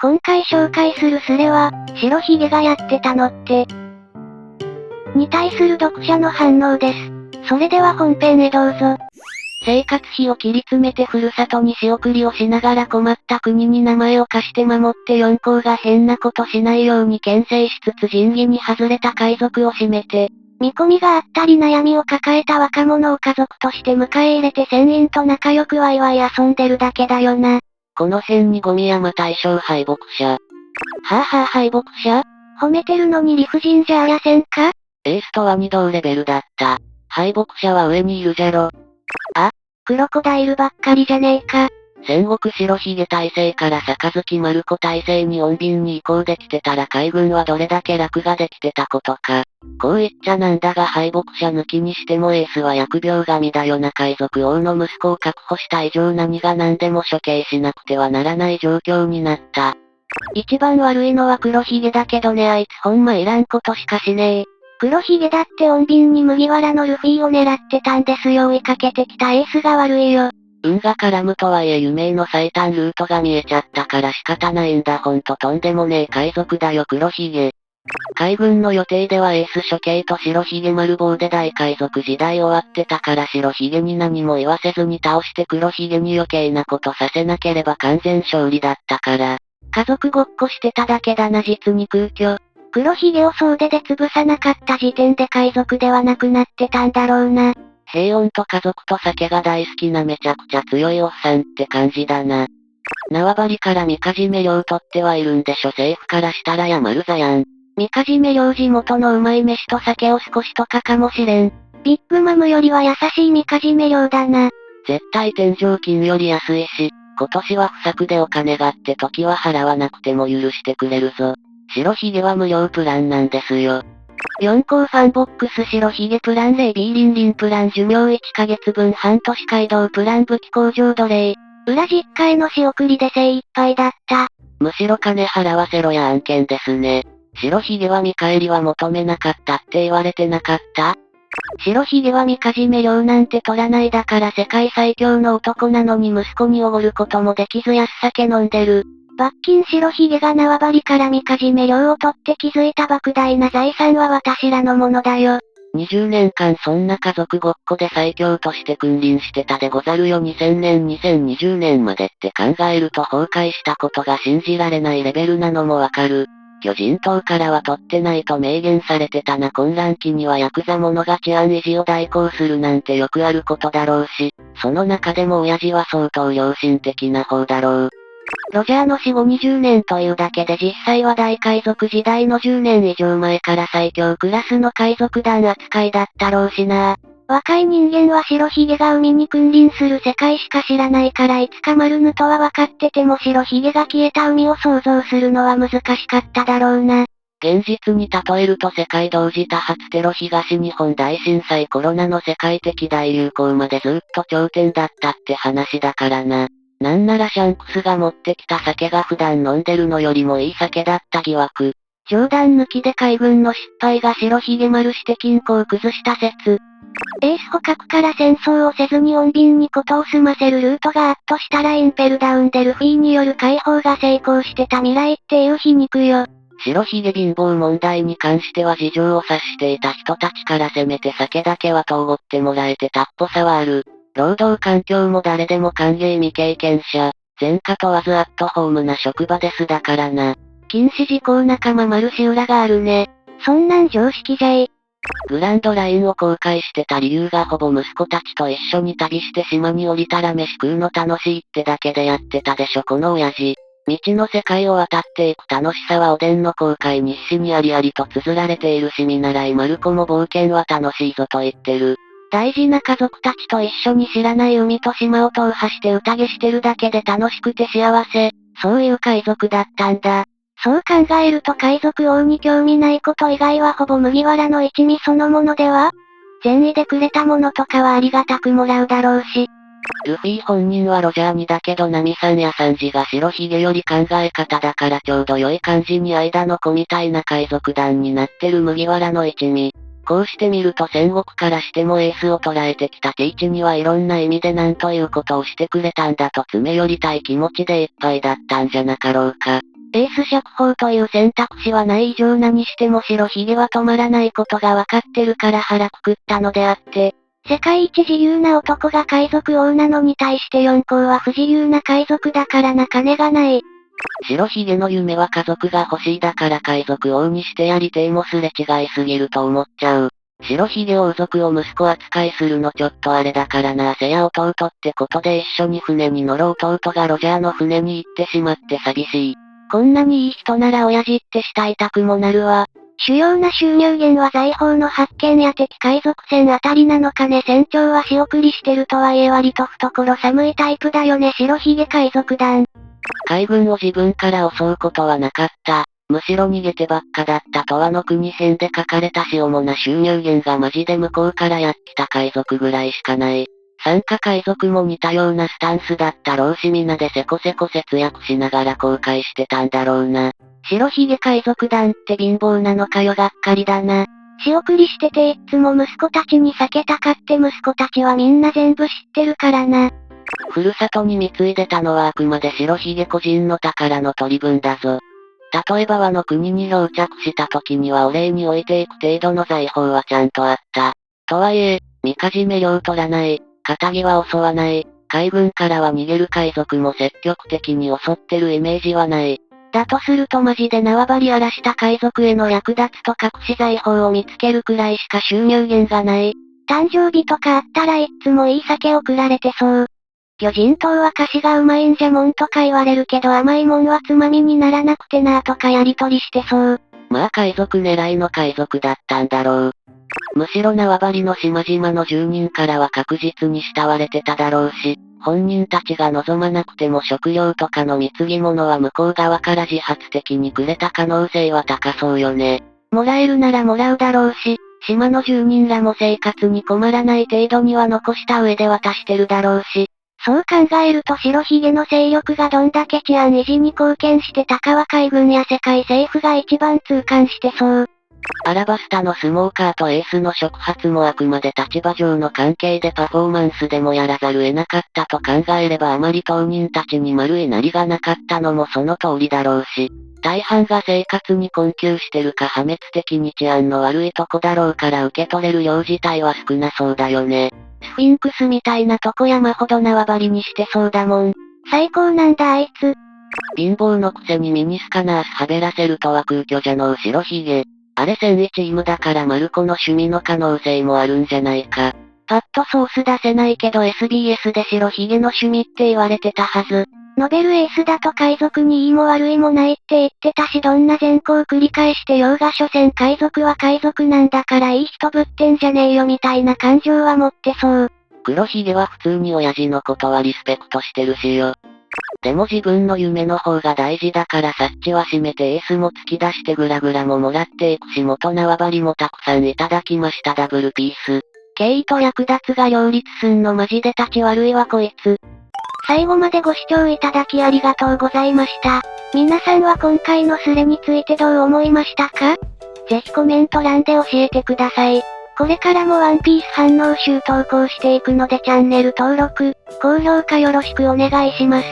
今回紹介するスレは、白ひげがやってたのって、に対する読者の反応です。それでは本編へどうぞ。生活費を切り詰めてふるさとに仕送りをしながら困った国に名前を貸して守って四皇が変なことしないように牽制しつつ仁義に外れた海賊を締めて、見込みがあったり悩みを抱えた若者を家族として迎え入れて船員と仲良くワイワイ遊んでるだけだよな。この辺にゴミ山大将敗北者。はぁはぁ敗北者？褒めてるのに理不尽じゃありゃせんか？エースとは2同レベルだった。敗北者は上にいるじゃろ。あ、クロコダイルばっかりじゃねえか。戦国白ひげ体制から杯丸子体制に穏便に移行できてたら海軍はどれだけ楽ができてたことか。こう言っちゃなんだが敗北者抜きにしてもエースは疫病神だよな。海賊王の息子を確保した以上何が何でも処刑しなくてはならない状況になった。一番悪いのは黒ひげだけどね、あいつほんまいらんことしかしねえ。黒ひげだって穏便に麦わらのルフィを狙ってたんですよ。追いかけてきたエースが悪いよ。運が絡むとはいえ夢の最短ルートが見えちゃったから仕方ないんだ。ほんととんでもねえ海賊だよ黒ひげ。海軍の予定ではエース処刑と白ひげ丸棒で大海賊時代終わってたから白ひげに何も言わせずに倒して黒ひげに余計なことさせなければ完全勝利だったから。家族ごっこしてただけだな実に空虚。黒ひげを総出で潰さなかった時点で海賊ではなくなってたんだろうな。平穏と家族と酒が大好きなめちゃくちゃ強いおっさんって感じだな。縄張りからみかじめ料取ってはいるんでしょ政府からしたらやまるざやん。みかじめ料地元のうまい飯と酒を少しとかかもしれん。ビッグマムよりは優しいみかじめ料だな。絶対天井金より安いし、今年は不作でお金があって時は払わなくても許してくれるぞ。白ひげは無料プランなんですよ。4項ファンボックス白ひげプラン0 B リンリンプラン寿命1ヶ月分半年街道プラン武器工場奴隷。裏実家への仕送りで精一杯だった。むしろ金払わせろや案件ですね。白ひげは見返りは求めなかったって言われてなかった？白ひげはみかじめ料なんて取らないだから世界最強の男なのに息子におごることもできず安酒飲んでる。罰金白ひげが縄張りからみかじめ料を取って気づいた莫大な財産は私らのものだよ。20年間そんな家族ごっこで最強として君臨してたでござるよ。2000年2020年までって考えると崩壊したことが信じられないレベルなのもわかる。巨人党からは取ってないと明言されてたな。混乱期にはヤクザ者が治安維持を代行するなんてよくあることだろうし、その中でも親父は相当良心的な方だろう。ロジャーの死後20年というだけで実際は大海賊時代の10年以上前から最強クラスの海賊団扱いだったろうしな。若い人間は白ひげが海に君臨する世界しか知らないからいつか丸ぬとは分かってても白ひげが消えた海を想像するのは難しかっただろうな。現実に例えると世界同時多発テロ東日本大震災コロナの世界的大流行までずっと頂点だったって話だからな。なんならシャンクスが持ってきた酒が普段飲んでるのよりもいい酒だった疑惑。冗談抜きで海軍の失敗が白ひげ丸して均衡を崩した説。エース捕獲から戦争をせずに穏便に事を済ませるルートがあっとしたらインペルダウンでルフィによる解放が成功してた未来っていう皮肉よ。白ひげ貧乏問題に関しては事情を察していた人たちからせめて酒だけはとおごってもらえてたっぽさはある。労働環境も誰でも歓迎未経験者、前科問わずアットホームな職場ですだからな。禁止事項仲間マルシ裏があるね。そんなん常識じゃい。グランドラインを公開してた理由がほぼ息子たちと一緒に旅して島に降りたら飯食うの楽しいってだけでやってたでしょこの親父。未知の世界を渡っていく楽しさはおでんの公開日誌にありありと綴られているし見習いマルコも冒険は楽しいぞと言ってる。大事な家族たちと一緒に知らない海と島を踏破して宴してるだけで楽しくて幸せ。そういう海賊だったんだ。そう考えると海賊王に興味ないこと以外はほぼ麦わらの一味そのものでは？善意でくれたものとかはありがたくもらうだろうし。ルフィ本人はロジャーにだけどナミさんやサンジが白ひげより考え方だからちょうど良い感じに間の子みたいな海賊団になってる麦わらの一味。こうしてみると戦国からしてもエースを捉えてきた T1 にはいろんな意味でなんということをしてくれたんだと詰め寄りたい気持ちでいっぱいだったんじゃなかろうか。エース釈放という選択肢はない以上何しても白ひげは止まらないことがわかってるから腹くくったのであって、世界一自由な男が海賊王なのに対して四皇は不自由な海賊だからな金がない。白ひげの夢は家族が欲しいだから海賊王にしてやりてえもすれ違いすぎると思っちゃう。白ひげ王族を息子扱いするのちょっとあれだからな。せや弟ってことで一緒に船に乗る弟がロジャーの船に行ってしまって寂しい。こんなにいい人なら親父って慕いたくもなるわ。主要な収入源は財宝の発見や敵海賊船あたりなのかね。船長は仕送りしてるとはいえ割と懐寒いタイプだよね。白ひげ海賊団。海軍を自分から襲うことはなかった。むしろ逃げてばっかだったと和の国編で書かれたし主な収入源がマジで向こうからやってきた海賊ぐらいしかない。参加海賊も似たようなスタンスだったろうし皆でせこせこ節約しながら後悔してたんだろうな。白ひげ海賊団って貧乏なのかよがっかりだな。仕送りしてていっつも息子たちに酒たかって息子たちはみんな全部知ってるからな。ふるさとに貢いでたのはあくまで白ひげ個人の宝の取り分だぞ。例えば和の国に漂着した時にはお礼に置いていく程度の財宝はちゃんとあった。とはいえ、みかじめ領を取らない、仇は襲わない、海軍からは逃げる海賊も積極的に襲ってるイメージはない。だとするとマジで縄張り荒らした海賊への略奪と隠し財宝を見つけるくらいしか収入源がない。誕生日とかあったらいっつもいい酒送られてそう。魚人島は菓子がうまいんじゃもんとか言われるけど甘いもんはつまみにならなくてなーとかやりとりしてそう。まあ海賊狙いの海賊だったんだろう。むしろ縄張りの島々の住人からは確実に慕われてただろうし、本人たちが望まなくても食料とかの貢ぎ物は向こう側から自発的にくれた可能性は高そうよね。もらえるならもらうだろうし、島の住人らも生活に困らない程度には残した上で渡してるだろうし、そう考えると白ひげの勢力がどんだけ治安維持に貢献してたかは海軍や世界政府が一番痛感してそう。アラバスタのスモーカーとエースの触発もあくまで立場上の関係でパフォーマンスでもやらざる得なかったと考えればあまり当人たちに丸いなりがなかったのもその通りだろうし、大半が生活に困窮してるか破滅的に治安の悪いとこだろうから受け取れる量自体は少なそうだよね。スフィンクスみたいなとこ山ほど縄張りにしてそうだもん。最高なんだあいつ。貧乏のくせにミニスカナースはべらせるとは空虚じゃのう白ひげ。あれ戦意チームだからマルコの趣味の可能性もあるんじゃないか。パッとソース出せないけど SBS で白ひげの趣味って言われてたはず。ノベルエースだと海賊にいいも悪いもないって言ってたしどんな善行繰り返してようが所詮海賊は海賊なんだからいい人ぶってんじゃねえよみたいな感情は持ってそう。黒ひげは普通に親父のことはリスペクトしてるしよ。でも自分の夢の方が大事だからサッチは閉めてエースも突き出してグラグラももらっていくし元縄張りもたくさんいただきましたダブルピース。敬意と略奪が両立すんのマジで立ち悪いわこいつ。最後までご視聴いただきありがとうございました。皆さんは今回のスレについてどう思いましたか？ぜひコメント欄で教えてください。これからもワンピース反応集投稿していくのでチャンネル登録、高評価よろしくお願いします。